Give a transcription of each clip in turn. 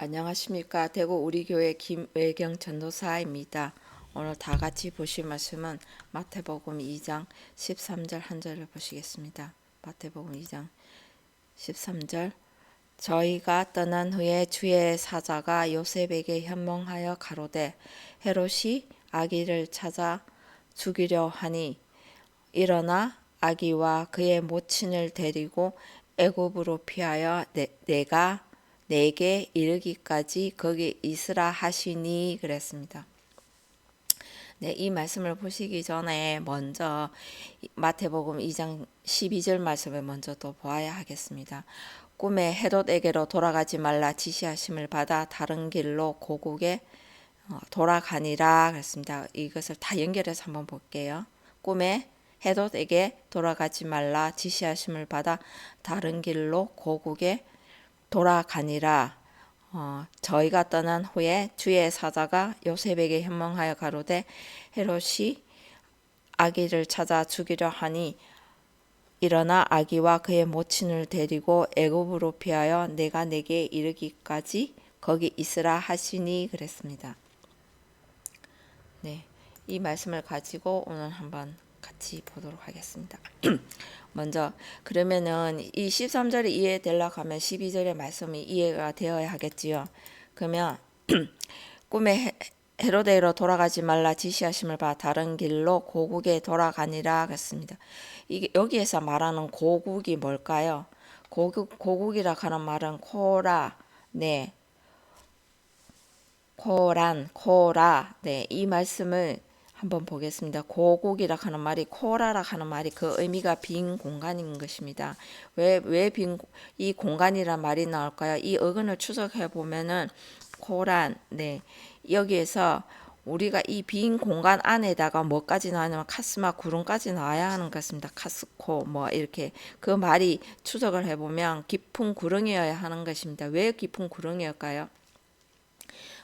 안녕하십니까. 대구 우리교회 김외경 전도사입니다. 오늘 다 같이 보실 말씀은 마태복음 2장 13절 한 절을 보시겠습니다. 마태복음 2장 13절. 저희가 떠난 후에 주의 사자가 요셉에게 현몽하여 가로되 헤롯이 아기를 찾아 죽이려 하니 일어나 아기와 그의 모친을 데리고 애굽으로 피하여 내가 내게 이르기까지 거기 있으라 하시니 그랬습니다. 네, 이 말씀을 보시기 전에 먼저 마태복음 2장 12절 말씀을 먼저 또 보아야 하겠습니다. 꿈에 헤롯에게로 돌아가지 말라 지시하심을 받아 다른 길로 고국에 돌아가니라 그랬습니다. 이것을 다 연결해서 한번 볼게요. 꿈에 헤롯에게 돌아가지 말라 지시하심을 받아 다른 길로 고국에 돌아가니라. 저희가 떠난 후에 주의 사자가 요셉에게 현몽하여 가로되 헤롯이 아기를 찾아 죽이려 하니 일어나 아기와 그의 모친을 데리고 애굽으로 피하여 내가 내게 이르기까지 거기 있으라 하시니 그랬습니다. 네, 이 말씀을 가지고 오늘 한번 같이 보도록 하겠습니다. 먼저 그러면은 이 13절이 이해되려고 하면 12절의 말씀이 이해가 되어야 하겠지요. 그러면 꿈에 헤로데로 돌아가지 말라 지시하심을 봐 다른 길로 고국에 돌아가니라 그랬습니다. 이게 여기에서 말하는 고국이 뭘까요? 고국이라 하는 말은 코라, 네, 코라, 네, 이 말씀을 한번 보겠습니다. 고국이라 하는 말이 코라라 하는 말이 그 의미가 빈 공간인 것입니다. 왜 빈 이 공간이란 말이 나올까요? 이 어근을 추적해 보면은 코란, 네, 여기에서 우리가 이 빈 공간 안에다가 뭐까지 나오냐면 카스마 구름까지 나와야 하는 것입니다. 카스코 뭐 이렇게 그 말이 추적을 해보면 깊은 구렁이어야 하는 것입니다. 왜 깊은 구렁이일까요?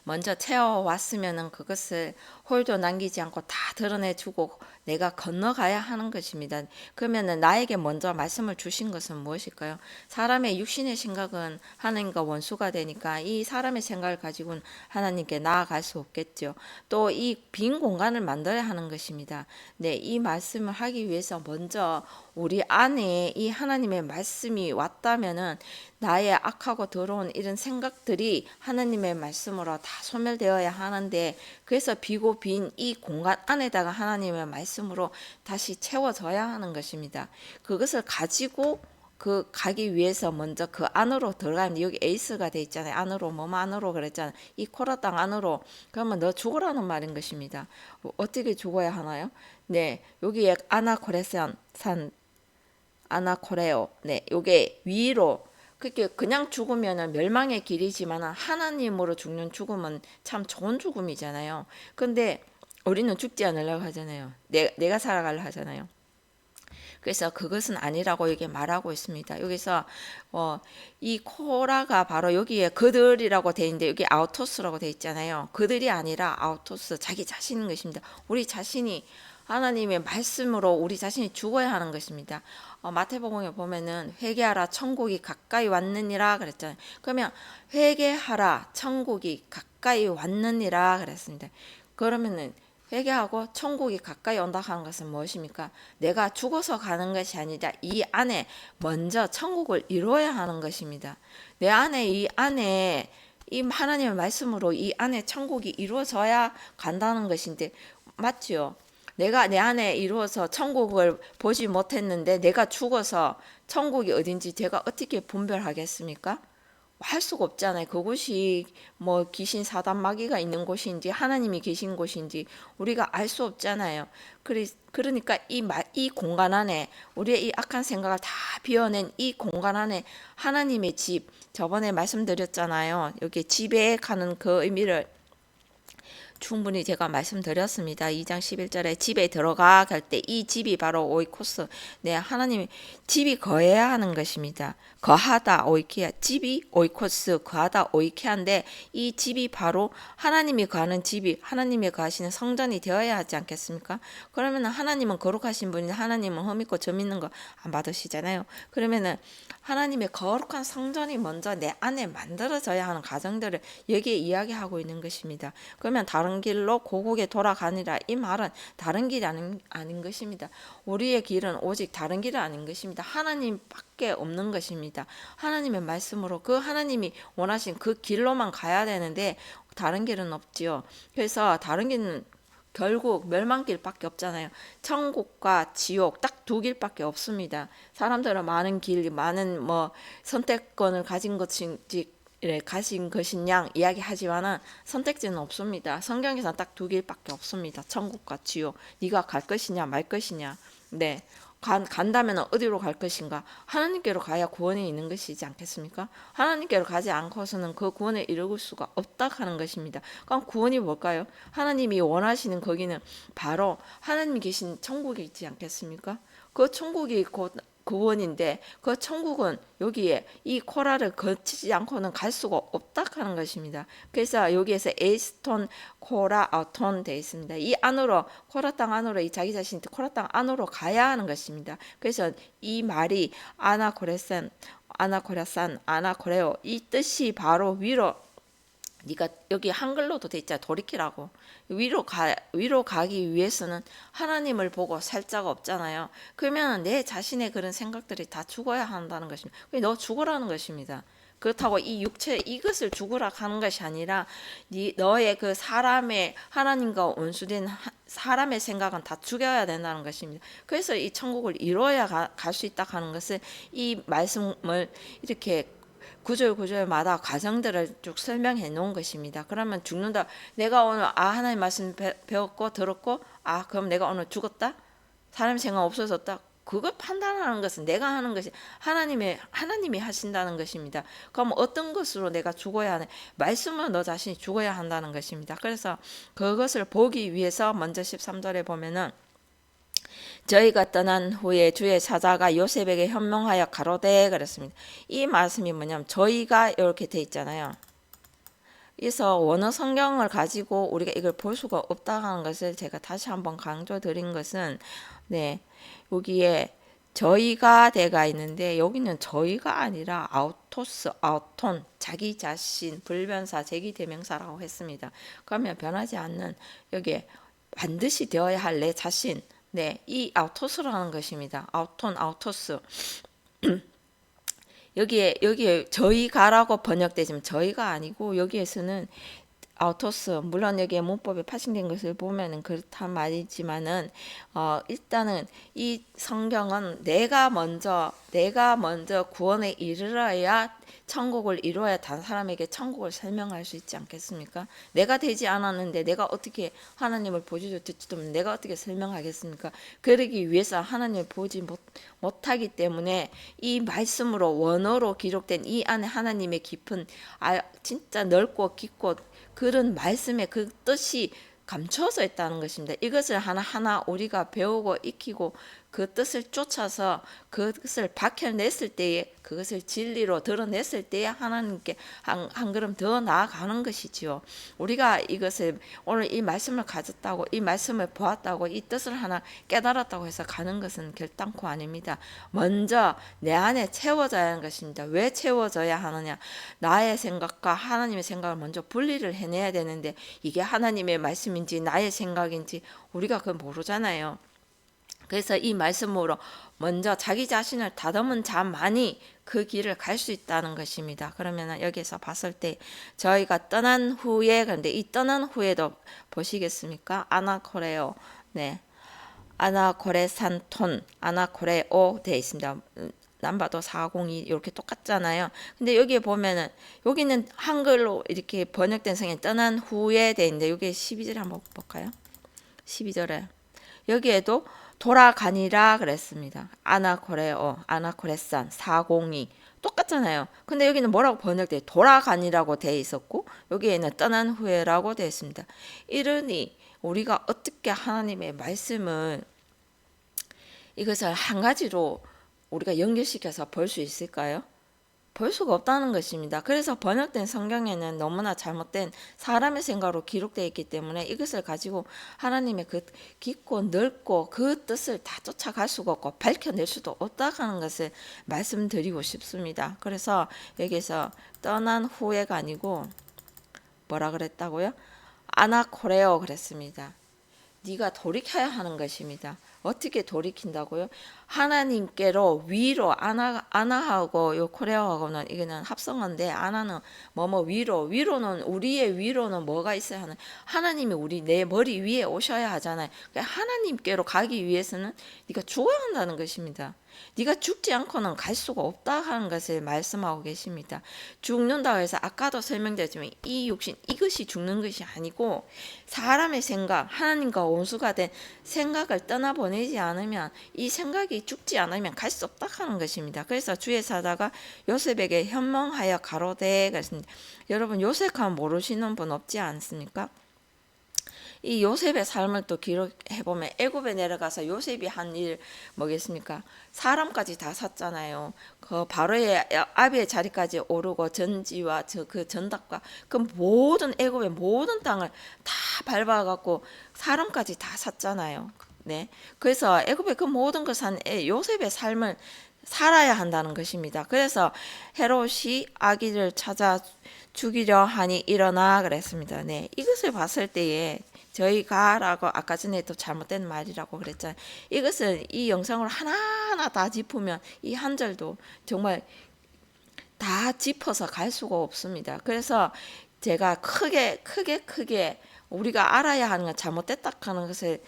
먼저 채워왔으면 그것을 홀도 남기지 않고 다 드러내주고 내가 건너가야 하는 것입니다. 그러면 나에게 먼저 말씀을 주신 것은 무엇일까요? 사람의 육신의 생각은 하나님과 원수가 되니까 이 사람의 생각을 가지고는 하나님께 나아갈 수 없겠죠. 또 이 빈 공간을 만들어야 하는 것입니다. 네, 이 말씀을 하기 위해서 먼저 우리 안에 이 하나님의 말씀이 왔다면은 나의 악하고 더러운 이런 생각들이 하나님의 말씀으로 다 소멸되어야 하는데 그래서 비고 빈 이 공간 안에다가 하나님의 말씀으로 다시 채워져야 하는 것입니다. 그것을 가지고 그 가기 위해서 먼저 그 안으로 들어가는 여기 에이스가 돼 있잖아요. 안으로 안으로 그랬잖아요. 이 코라 땅 안으로 그러면 너 죽으라는 말인 것입니다. 어떻게 죽어야 하나요? 네, 여기에 아나코레산 산 아나코레오, 네, 요게 위로 그렇게 그냥 죽으면 멸망의 길이지만 하나님으로 죽는 죽음은 참 좋은 죽음이잖아요. 근데 우리는 죽지 않으려고 하잖아요. 내가 살아가려 하잖아요. 그래서 그것은 아니라고 이게 말하고 있습니다. 여기서 이 코라가 바로 여기에 그들이라고 돼 있는데 여기 아우토스라고 돼 있잖아요. 그들이 아니라 아우토스 자기 자신인 것입니다. 우리 자신이 하나님의 말씀으로 우리 자신이 죽어야 하는 것입니다. 마태복음에 보면은 회개하라 천국이 가까이 왔느니라 그랬잖아요. 그러면 회개하라 천국이 가까이 왔느니라 그랬습니다. 그러면은 회개하고 천국이 가까이 온다 하는 것은 무엇입니까? 내가 죽어서 가는 것이 아니라 이 안에 먼저 천국을 이루어야 하는 것입니다. 내 안에 이 안에 이 하나님의 말씀으로 이 안에 천국이 이루어져야 간다는 것인데 맞죠? 내가 내 안에 이루어서 천국을 보지 못했는데 내가 죽어서 천국이 어딘지 제가 어떻게 분별하겠습니까? 할 수가 없잖아요. 그곳이 뭐 귀신 사단 마귀가 있는 곳인지 하나님이 계신 곳인지 우리가 알 수 없잖아요. 그러니까 이 공간 안에 우리의 이 악한 생각을 다 비워낸 이 공간 안에 하나님의 집 저번에 말씀드렸잖아요. 여기 집에 가는 그 의미를 충분히 제가 말씀드렸습니다. 2장 11절에 집에 들어가 할 때 이 집이 바로 오이코스. 네, 하나님이 집이 거해야 하는 것입니다. 거하다 오이키아, 집이 오이코스, 거하다 오이키아인데 이 집이 바로 하나님이 거하는 집이 하나님이 거하시는 성전이 되어야 하지 않겠습니까? 그러면 하나님은 거룩하신 분이 하나님은 흠 있고 점 있는 거 안 받으시잖아요. 그러면은 하나님의 거룩한 성전이 먼저 내 안에 만들어져야 하는 과정들을 여기에 이야기하고 있는 것입니다. 그러면 다른 길로 고국에 돌아가니라, 이 말은 다른 길이 아닌 것입니다. 우리의 길은 오직 다른 길은 아닌 것입니다. 하나님밖에 없는 것입니다. 하나님의 말씀으로 그 하나님이 원하신 그 길로만 가야 되는데 다른 길은 없지요. 그래서 다른 길은 결국 멸망길밖에 없잖아요. 천국과 지옥 딱 두 길밖에 없습니다. 사람들은 많은 길, 많은 선택권을 가진 것인지 가신 것이냐 이야기하지만은 선택지는 없습니다. 성경에서 딱 두 길밖에 없습니다. 천국과 지옥. 네가 갈 것이냐 말 것이냐. 네. 간다면 어디로 갈 것인가? 하나님께로 가야 구원이 있는 것이지 않겠습니까? 하나님께로 가지 않고서는 그 구원을 이룰 수가 없다 하는 것입니다. 그럼 구원이 뭘까요? 하나님이 원하시는 거기는 바로 하나님이 계신 천국이 있지 않겠습니까? 그 천국이 곧 구원인데 그 천국은 여기에 이 코라를 거치지 않고는 갈 수가 없다 하는 것입니다. 그래서 여기에서 에스톤, 코라, 아톤 되어 있습니다. 이 안으로 코라 땅 안으로 이 자기 자신 코라 땅 안으로 가야 하는 것입니다. 그래서 이 말이 아나코레산, 아나코레산, 아나코레오 이 뜻이 바로 위로 네가 여기 한글로도 돼 있잖아. 돌이키라고. 위로 가기 위해서는 하나님을 보고 살 자가 없잖아요. 그러면 내 자신의 그런 생각들이 다 죽어야 한다는 것입니다. 너 죽으라는 것입니다. 그렇다고 이 육체 이것을 죽으라 하는 것이 아니라 너의 그 사람의 하나님과 원수된 사람의 생각은 다 죽여야 된다는 것입니다. 그래서 이 천국을 이루어야 갈 수 있다 하는 것을 이 말씀을 이렇게 구절마다 과정들을 쭉 설명해 놓은 것입니다. 그러면 죽는다. 내가 오늘 하나님 말씀 배웠고 들었고 그럼 내가 오늘 죽었다? 사람 생각 없어졌다? 그걸 판단하는 것은 내가 하는 것이 하나님이 하신다는 것입니다. 그럼 어떤 것으로 내가 죽어야 하는 말씀으로 너 자신이 죽어야 한다는 것입니다. 그래서 그것을 보기 위해서 먼저 13절에 보면은 저희가 떠난 후에 주의 사자가 요셉에게 현명하여 가로되 그랬습니다. 이 말씀이 뭐냐면 저희가 이렇게 돼 있잖아요. 그래서 원어 성경을 가지고 우리가 이걸 볼 수가 없다 하는 것을 제가 다시 한번 강조 드린 것은 여기에 저희가 대가 있는데 여기는 저희가 아니라 아우토스, 아우톤, 자기 자신, 불변사, 제기대명사라고 했습니다. 그러면 변하지 않는 여기에 반드시 되어야 할 내 자신 이 아우토스라는 것입니다. 아우톤, 아우토스. 여기에 저희가라고 번역되지만 저희가 아니고 여기에서는 아우토스 물론 여기에 문법에 파생된 것을 보면은 그렇단 말이지만은 일단은 이 성경은 내가 먼저 구원에 이르러야 천국을 이루어야 다른 사람에게 천국을 설명할 수 있지 않겠습니까? 내가 되지 않았는데 내가 어떻게 하나님을 보지도 듣지도 못하면 내가 어떻게 설명하겠습니까? 그러기 위해서 하나님을 보지 못하기 때문에 이 말씀으로 원어로 기록된 이 안에 하나님의 깊은 진짜 넓고 깊고 그런 말씀의 그 뜻이 감춰져 있다는 것입니다. 이것을 하나하나 우리가 배우고 익히고 그 뜻을 쫓아서 그것을 밝혀냈을 때에 그것을 진리로 드러냈을 때에 하나님께 한 걸음 더 나아가는 것이지요. 우리가 이것을 오늘 이 말씀을 가졌다고 이 말씀을 보았다고 이 뜻을 하나 깨달았다고 해서 가는 것은 결단코 아닙니다. 먼저 내 안에 채워져야 하는 것입니다. 왜 채워져야 하느냐? 나의 생각과 하나님의 생각을 먼저 분리를 해내야 되는데 이게 하나님의 말씀인지 나의 생각인지 우리가 그걸 모르잖아요. 그래서 이 말씀으로 먼저 자기 자신을 다듬은 자만이 그 길을 갈 수 있다는 것입니다. 그러면 여기서 봤을 때 저희가 떠난 후에 그런데 이 떠난 후에도 보시겠습니까? 아나코레오 아나코레산톤 아나코레오 되어 있습니다. 남바도 402 이렇게 똑같잖아요. 근데 여기에 보면은 여기는 한글로 이렇게 번역된 성에 떠난 후에 돼 있는데 여기 12절에 한번 볼까요? 12절에 여기에도 돌아가니라 그랬습니다. 아나코레오, 아나코레산 402 똑같잖아요. 근데 여기는 뭐라고 번역돼? 돌아가니라고 돼 있었고 여기에는 떠난 후에라고 되어 있습니다. 이러니 우리가 어떻게 하나님의 말씀을 이것을 한 가지로 우리가 연결시켜서 볼 수 있을까요? 볼 수가 없다는 것입니다. 그래서 번역된 성경에는 너무나 잘못된 사람의 생각으로 기록되어 있기 때문에 이것을 가지고 하나님의 그 깊고 넓고 그 뜻을 다 쫓아갈 수가 없고 밝혀낼 수도 없다는 것을 말씀드리고 싶습니다. 그래서 여기서 떠난 후에가 아니고 뭐라 그랬다고요? 아나코레오 그랬습니다. 네가 돌이켜야 하는 것입니다. 어떻게 돌이킨다고요? 하나님께로 위로 아나하고 요 코레아하고는 이거는 합성어인데 아나는 뭐뭐 위로는 우리의 위로는 뭐가 있어야 하는 하나님이 우리 내 머리 위에 오셔야 하잖아요. 그러니까 하나님께로 가기 위해서는 네가 죽어야 한다는 것입니다. 네가 죽지 않고는 갈 수가 없다 하는 것을 말씀하고 계십니다. 죽는다고 해서 아까도 설명드렸지만 이 육신 이것이 죽는 것이 아니고 사람의 생각 하나님과 원수가 된 생각을 떠나보내지 않으면 이 생각이 죽지 않으면 갈 수 없다 하는 것입니다. 그래서 주의 사자가 요셉에게 현몽하여 가로되 그랬습니다. 여러분 요셉하면 모르시는 분 없지 않습니까? 이 요셉의 삶을 또 기록해 보면 애굽에 내려가서 요셉이 한 일 뭐겠습니까? 사람까지 다 샀잖아요. 그 바로의 아비의 자리까지 오르고 전지와 그 전답과 그 모든 애굽의 모든 땅을 다 밟아갖고 사람까지 다 샀잖아요. 네. 그래서 애굽의 그 모든 걸 산 요셉의 삶을 살아야 한다는 것입니다. 그래서 헤롯이 아기를 찾아 죽이려 하니 일어나 그랬습니다. 네. 이것을 봤을 때에 저희가라고 아까 전에 또 잘못된 말이라고 그랬잖아요. 이것을 이 영상을 하나하나 다 짚으면 이 한 절도 정말 다 짚어서 갈 수가 없습니다. 그래서 제가 크게 우리가 알아야 하는 건 잘못됐다 하는 것을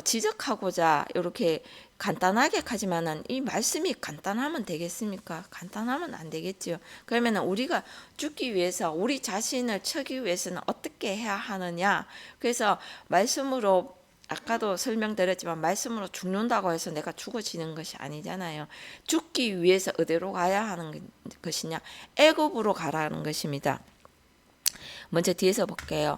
지적하고자 이렇게 간단하게 하지만은 이 말씀이 간단하면 되겠습니까? 간단하면 안 되겠죠. 그러면 우리가 죽기 위해서 우리 자신을 치기 위해서는 어떻게 해야 하느냐? 그래서 말씀으로 아까도 설명드렸지만 말씀으로 죽는다고 해서 내가 죽어지는 것이 아니잖아요. 죽기 위해서 어디로 가야 하는 것이냐? 애굽으로 가라는 것입니다. 먼저 뒤에서 볼게요.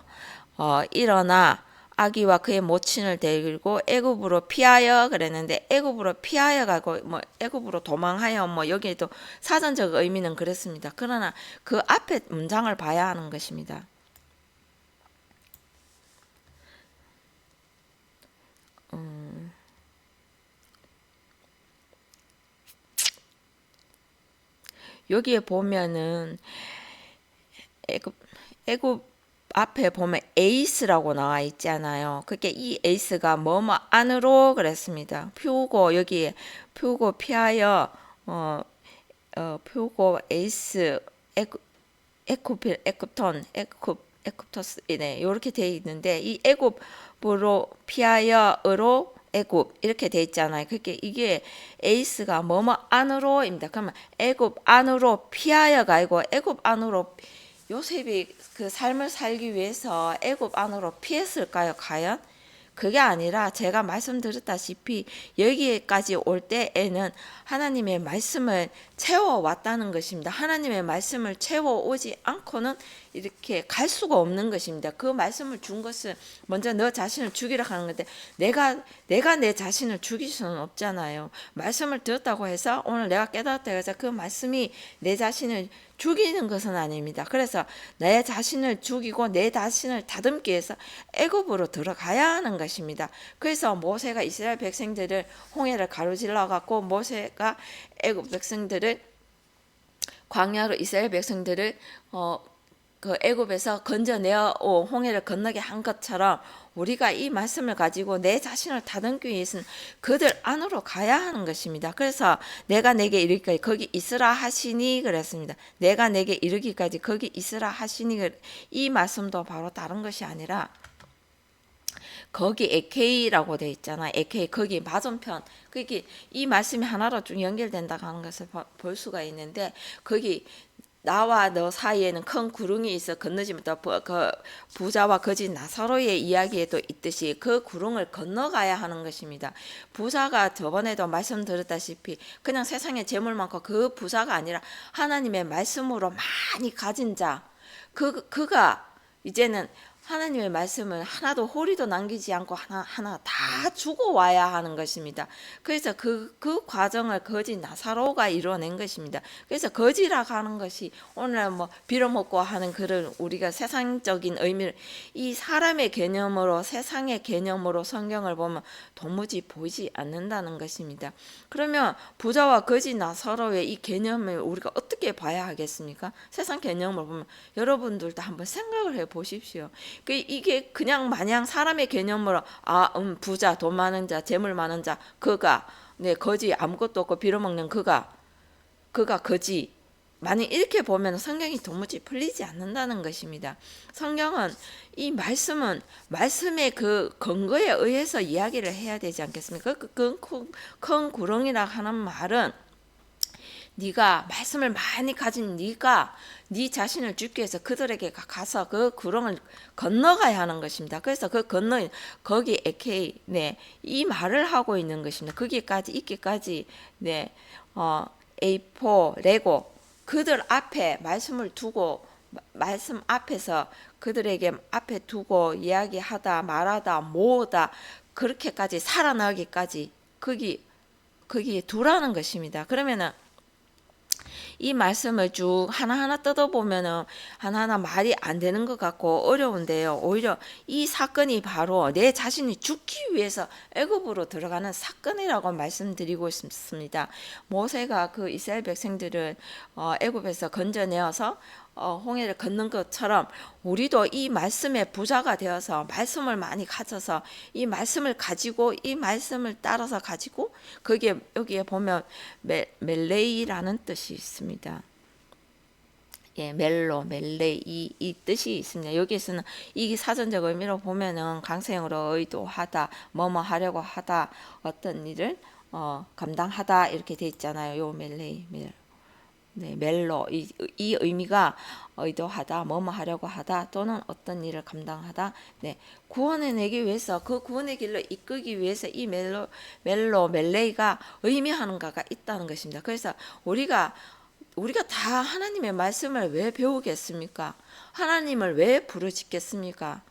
일어나 아기와 그의 모친을 데리고 애굽으로 피하여 그랬는데 애굽으로 피하여 가고 뭐 애굽으로 도망하여 뭐 여기에도 사전적 의미는 그렇습니다. 그러나 그 앞에 문장을 봐야 하는 것입니다. 여기에 보면은 애굽 앞에 보면 에이스라고 나와 있잖아요. 그게 이 에이스가 뭐뭐 안으로 그랬습니다. 표고 여기에 표고 피하여 표고 에이스 에쿠필 에쿠톤 에쿠토스 네 이렇게 돼 있는데 이 애굽으로 피하여으로 애굽 이렇게 돼 있잖아요. 그게 이게 에이스가 뭐뭐 안으로입니다. 그러면 애굽 안으로 피하여가 아니고 애굽 안으로 요셉이 그 삶을 살기 위해서 애굽 안으로 피했을까요? 과연? 그게 아니라 제가 말씀드렸다시피 여기까지 올 때에는 하나님의 말씀을 채워왔다는 것입니다. 하나님의 말씀을 채워오지 않고는 이렇게 갈 수가 없는 것입니다. 그 말씀을 준 것은 먼저 너 자신을 죽이라 하는 건데 내가 내 자신을 죽일 수는 없잖아요. 말씀을 들었다고 해서 오늘 내가 깨달았다고 해서 그 말씀이 내 자신을 죽이는 것은 아닙니다. 그래서 내 자신을 죽이고 내 자신을 다듬기 위해서 애굽으로 들어가야 하는 것입니다. 그래서 모세가 이스라엘 백성들을 홍해를 가로질러 갖고 모세가 애굽 백성들을 광야로 이스라엘 백성들을 그 애굽에서 건져내어 홍해를 건너게 한 것처럼 우리가 이 말씀을 가지고 내 자신을 다듬기 위해서는 그들 안으로 가야 하는 것입니다. 그래서 내가 내게 이르기까지 거기 있으라 하시니 그랬습니다. 내가 내게 이르기까지 거기 있으라 하시니 이 말씀도 바로 다른 것이 아니라 거기 에케이라고 돼 있잖아. 에케이 거기 맞은편 거기 이 말씀이 하나로 쭉 연결된다고 하는 것을 볼 수가 있는데 거기 나와 너 사이에는 큰 구릉이 있어 건너지 못하. 그 부자와 거지 나사로의 이야기에도 있듯이 그 구릉을 건너가야 하는 것입니다. 부자가 저번에도 말씀드렸다시피 그냥 세상에 재물 많고 그 부자가 아니라 하나님의 말씀으로 많이 가진 자, 그가 이제는 하나님의 말씀을 하나도 호리도 남기지 않고 하나 다 주고 와야 하는 것입니다. 그래서 그 과정을 거지 나사로가 이루어낸 것입니다. 그래서 거지라 하는 것이 오늘 뭐 빌어먹고 하는 그런 우리가 세상적인 의미를 이 사람의 개념으로 세상의 개념으로 성경을 보면 도무지 보이지 않는다는 것입니다. 그러면 부자와 거지 나사로의 이 개념을 우리가 어떻게 봐야 하겠습니까? 세상 개념을 보면 여러분들도 한번 생각을 해 보십시오. 이게 그냥 마냥 사람의 개념으로 부자, 돈 많은 자, 재물 많은 자, 그가 거지 아무것도 없고 빌어먹는 그가 거지. 만약 이렇게 보면 성경이 도무지 풀리지 않는다는 것입니다. 성경은 이 말씀의 그 근거에 의해서 이야기를 해야 되지 않겠습니까? 큰 구렁이라 하는 말은 네가 말씀을 많이 가진 네가 네 자신을 죽기 위해서 그들에게 가서 그 구렁을 건너가야 하는 것입니다. 그래서 그 건너 거기 AK 이 말을 하고 있는 것입니다. 거기까지 있기까지 A4 레고 그들 앞에 말씀을 두고 말씀 앞에서 그들에게 앞에 두고 이야기하다 말하다 모으다 그렇게까지 살아나기까지 거기에 두라는 것입니다. 그러면은 이 말씀을 쭉 하나하나 뜯어보면은 하나하나 말이 안 되는 것 같고 어려운데요. 오히려 이 사건이 바로 내 자신이 죽기 위해서 애굽으로 들어가는 사건이라고 말씀드리고 있습니다. 모세가 그 이스라엘 백성들을 애굽에서 건져내어서 홍해를 건넌 것처럼 우리도 이 말씀의 부자가 되어서 말씀을 많이 가져서 이 말씀을 가지고 이 말씀을 따라서 가지고 여기에 보면 멜레이라는 뜻이 있습니다. 멜레이 이 뜻이 있습니다. 여기에서는 이 사전적 의미로 보면은 강세형으로 의도하다, 뭐뭐 하려고 하다, 어떤 일을 감당하다 이렇게 돼 있잖아요. 요 멜레이 멜로 이 의미가 의도하다, 뭐뭐 하려고 하다 또는 어떤 일을 감당하다. 구원해내기 위해서 그 구원의 길로 이끌기 위해서 이 멜레이가 의미하는 바가 있다는 것입니다. 그래서 우리가 다 하나님의 말씀을 왜 배우겠습니까? 하나님을 왜 부르짖겠습니까?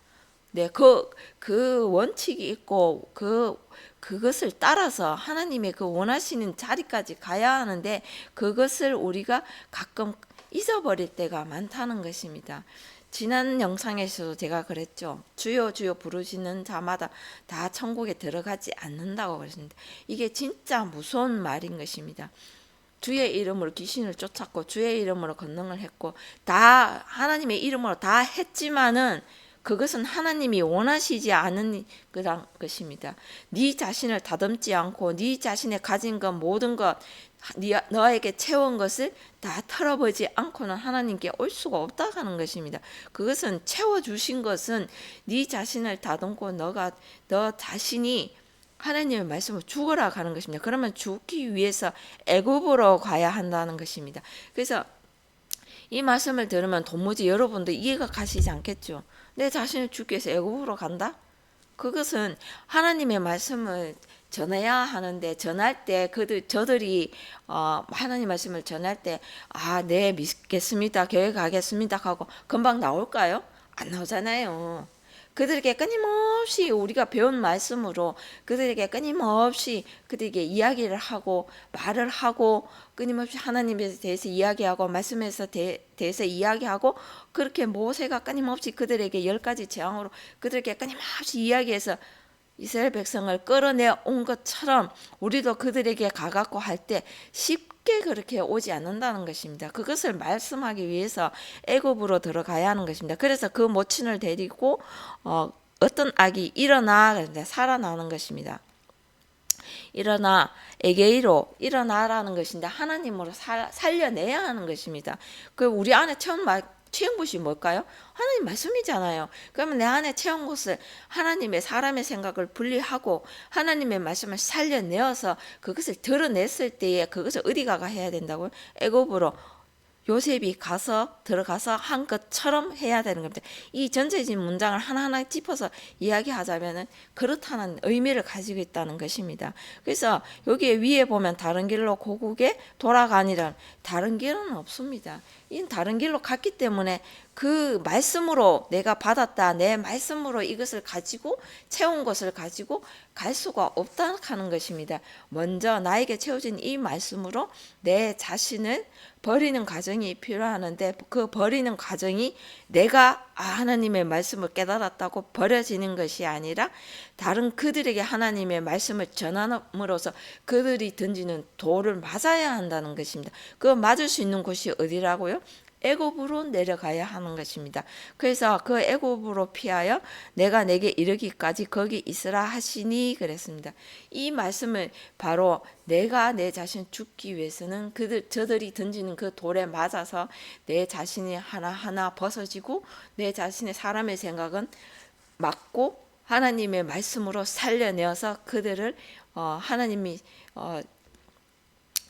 그 원칙이 있고 그것을 따라서 하나님의 그 원하시는 자리까지 가야 하는데 그것을 우리가 가끔 잊어버릴 때가 많다는 것입니다. 지난 영상에서도 제가 그랬죠. 주여 주여 부르시는 자마다 다 천국에 들어가지 않는다고 그랬습니다. 이게 진짜 무서운 말인 것입니다. 주의 이름으로 귀신을 쫓았고 주의 이름으로 권능을 했고 다 하나님의 이름으로 다 했지만은 그것은 하나님이 원하시지 않은 것입니다. 네 자신을 다듬지 않고 네 자신의 가진 것 모든 것 너에게 채운 것을 다 털어보지 않고는 하나님께 올 수가 없다 하는 것입니다. 그것은 채워주신 것은 네 자신을 다듬고 너 자신이 하나님의 말씀을 죽어라 가는 것입니다. 그러면 죽기 위해서 애굽으로 가야 한다는 것입니다. 그래서 이 말씀을 들으면 도무지 여러분도 이해가 가시지 않겠죠. 내 자신을 죽기 위해서 애굽으로 간다? 그것은 하나님의 말씀을 전해야 하는데 전할 때 저들이 하나님 말씀을 전할 때 네 믿겠습니다. 교회 가겠습니다 하고 금방 나올까요? 안 나오잖아요. 그들에게 끊임없이 우리가 배운 말씀으로 그들에게 끊임없이 그들에게 이야기를 하고 말을 하고 끊임없이 하나님에 대해서 이야기하고 말씀에서 대해서 이야기하고 그렇게 모세가 끊임없이 그들에게 10가지 재앙으로 그들에게 끊임없이 이야기해서 이스라엘 백성을 끌어내온 것처럼 우리도 그들에게 가갖고 할 때 쉽게 그렇게 오지 않는다는 것입니다. 그것을 말씀하기 위해서 애굽으로 들어가야 하는 것입니다. 그래서 그 모친을 데리고 어떤 악이 살아나는 것입니다. 일어나 에게이로 일어나라는 것인데 하나님으로 살려내야 하는 것입니다. 그 우리 안에 채운 것이 뭘까요? 하나님 말씀이잖아요. 그러면 내 안에 채운 것을 하나님의 사람의 생각을 분리하고 하나님의 말씀을 살려내어서 그것을 드러냈을 때에 그것을 어디 가가 해야 된다고요? 애굽으로 요셉이 들어가서 한 것처럼 해야 되는 겁니다. 이 전체적인 문장을 하나하나 짚어서 이야기하자면은 그렇다는 의미를 가지고 있다는 것입니다. 그래서 여기 위에 보면 다른 길로 고국에 돌아가니라, 다른 길은 없습니다. 이 다른 길로 갔기 때문에 그 말씀으로 내가 받았다, 내 말씀으로 이것을 가지고 채운 것을 가지고 갈 수가 없다 하는 것입니다. 먼저 나에게 채워진 이 말씀으로 내 자신을 버리는 과정이 필요하는데, 그 버리는 과정이 내가 하나님의 말씀을 깨달았다고 버려지는 것이 아니라 다른 그들에게 하나님의 말씀을 전함으로써 그들이 던지는 돌을 맞아야 한다는 것입니다. 그 맞을 수 있는 곳이 어디라고요? 애굽으로 내려가야 하는 것입니다. 그래서 그 애굽으로 피하여 내가 내게 이르기까지 거기 있으라 하시니 그랬습니다. 이 말씀을 바로 내가 내 자신 죽기 위해서는 저들이 던지는 그 돌에 맞아서 내 자신이 하나하나 벗어지고 내 자신의 사람의 생각은 맞고 하나님의 말씀으로 살려내어서 그들을 하나님이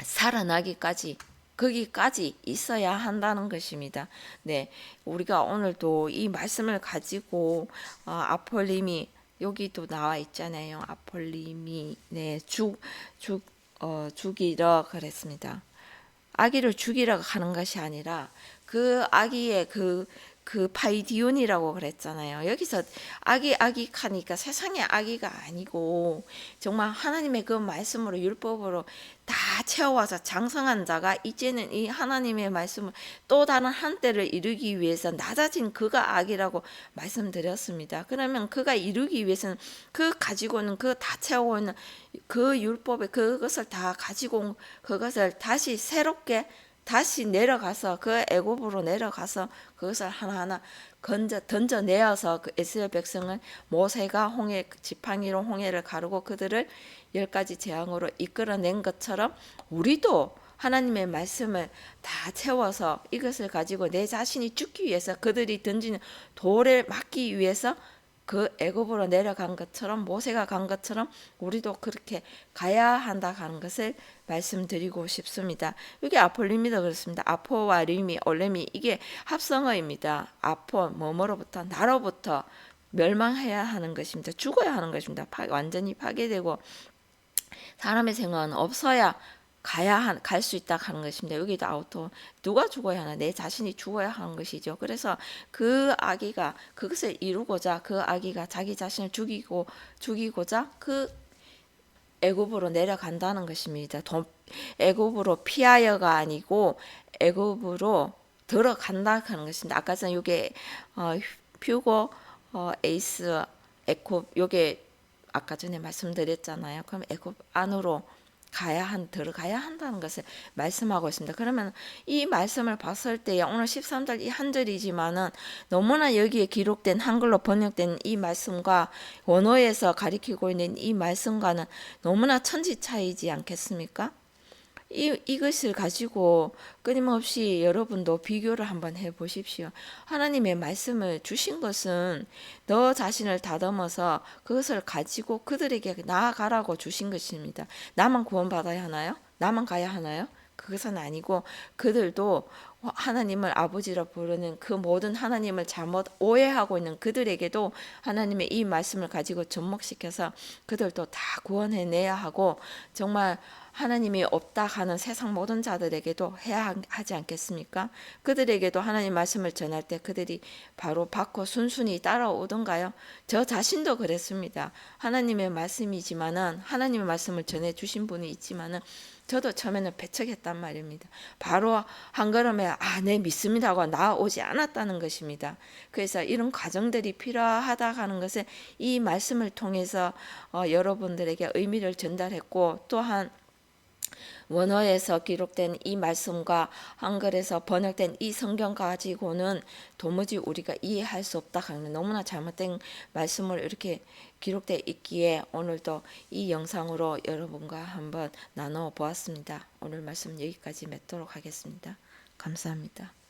살아나기까지 거기까지 있어야 한다는 것입니다. 네, 우리가 오늘도 이 말씀을 가지고 아폴림이 여기도 나와 있잖아요. 아폴림이 죽이러 그랬습니다. 아기를 죽이러 가는 것이 아니라 그 아기의 그 파이디온이라고 그랬잖아요. 여기서 아기 하니까 세상의 아기가 아니고 정말 하나님의 그 말씀으로 율법으로 다 채워와서 장성한 자가 이제는 이 하나님의 말씀을 또 다른 한때를 이루기 위해서 낮아진 그가 아기라고 말씀드렸습니다. 그러면 그가 이루기 위해서는 그 가지고는 그 다 채워오는 그 율법에 그것을 다 가지고 그것을 다시 새롭게 다시 내려가서 그 애굽으로 내려가서 그것을 하나하나 던져내어서 그 이스라엘 백성을 모세가 지팡이로 홍해를 가르고 그들을 10가지 재앙으로 이끌어낸 것처럼 우리도 하나님의 말씀을 다 채워서 이것을 가지고 내 자신이 죽기 위해서 그들이 던지는 돌을 막기 위해서 그 애굽으로 내려간 것처럼 모세가 간 것처럼 우리도 그렇게 가야 한다 하는 것을 말씀드리고 싶습니다. 이게 아폴림이다 그렇습니다. 아포와 림이 올레미 이게 합성어입니다. 아포 뭐뭐로부터 나로부터 멸망해야 하는 것입니다. 죽어야 하는 것입니다. 완전히 파괴되고 사람의 생각은 없어야 갈 수 있다 하는 것입니다. 여기도 아우토 누가 죽어야 하나? 내 자신이 죽어야 하는 것이죠. 그래서 그 아기가 그것을 이루고자 그 아기가 자기 자신을 죽이고자 그 애굽으로 내려간다는 것입니다. 애굽으로 피하여가 아니고 애굽으로 들어간다 하는 것입니다. 아까 전에 이게 휴고 에이스 에콥 요게 아까 전에 말씀드렸잖아요. 그럼 애굽 안으로 들어가야 한다는 것을 말씀하고 있습니다. 그러면 이 말씀을 봤을 때 오늘 13절 이 한 절이지만은 너무나 여기에 기록된 한글로 번역된 이 말씀과 원어에서 가리키고 있는 이 말씀과는 너무나 천지 차이지 않겠습니까? 이것을 가지고 끊임없이 여러분도 비교를 한번 해보십시오. 하나님의 말씀을 주신 것은 너 자신을 다듬어서 그것을 가지고 그들에게 나아가라고 주신 것입니다. 나만 구원받아야 하나요? 나만 가야 하나요? 그것은 아니고 그들도 하나님을 아버지라 부르는 그 모든 하나님을 잘못 오해하고 있는 그들에게도 하나님의 이 말씀을 가지고 접목시켜서 그들도 다 구원해내야 하고 정말 하나님이 없다 하는 세상 모든 자들에게도 해야 하지 않겠습니까? 그들에게도 하나님 말씀을 전할 때 그들이 바로 받고 순순히 따라오던가요? 저 자신도 그랬습니다. 하나님의 말씀이지만은 하나님의 말씀을 전해 주신 분이 있지만은 저도 처음에는 배척했단 말입니다. 바로 한 걸음에 네 믿습니다 하고 나오지 않았다는 것입니다. 그래서 이런 과정들이 필요하다 하는 것을 이 말씀을 통해서 여러분들에게 의미를 전달했고 또한 원어에서 기록된 이 말씀과 한글에서 번역된 이 성경 가지고는 도무지 우리가 이해할 수 없다 하는 너무나 잘못된 말씀을 이렇게 기록되어 있기에 오늘도 이 영상으로 여러분과 한번 나눠 보았습니다. 오늘 말씀 여기까지 맺도록 하겠습니다. 감사합니다.